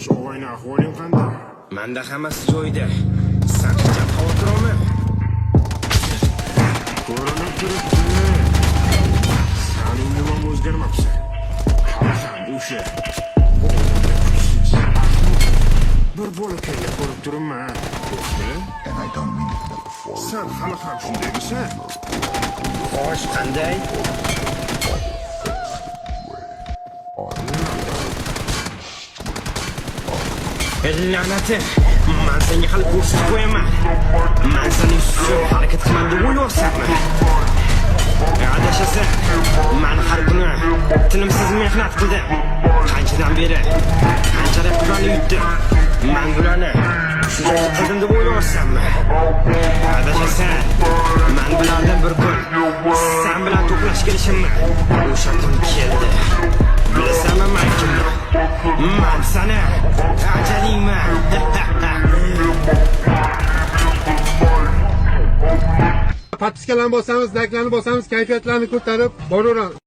Xo'sh, o'g'ayni ahvoling qanday? Menda hammasi joyida. Sen hech xavotir olma. Ko'rinib turibdi. Saning nimam o'zgarmabsan. Hali ham o'sha. Bir bo'lakayga ko'rib turibman. Sen hali ham shundaymisan? Xo'sh, qanday? La'nati, men senga hali ko'rsatib qo'yaman. Men sening uchun harakat qilaman deb o'ylayapsanmi? Adashasa, men har kuni tinimsiz mehnat qildim. Qanchadan beri, qanchalik pullarni yutdim. Men bularni shunday qildim deb o'ylayapsanmi? Adashasa, men bilardim bir kun sen bilan to'qnash kelishimni. O'sha kun keldi. Bilasanmi men kimman? Men seni ajalingman. Podpiskalarni bosamiz, layklarni bosamiz, kayfiyatlarni ko'tarib boraveramiz.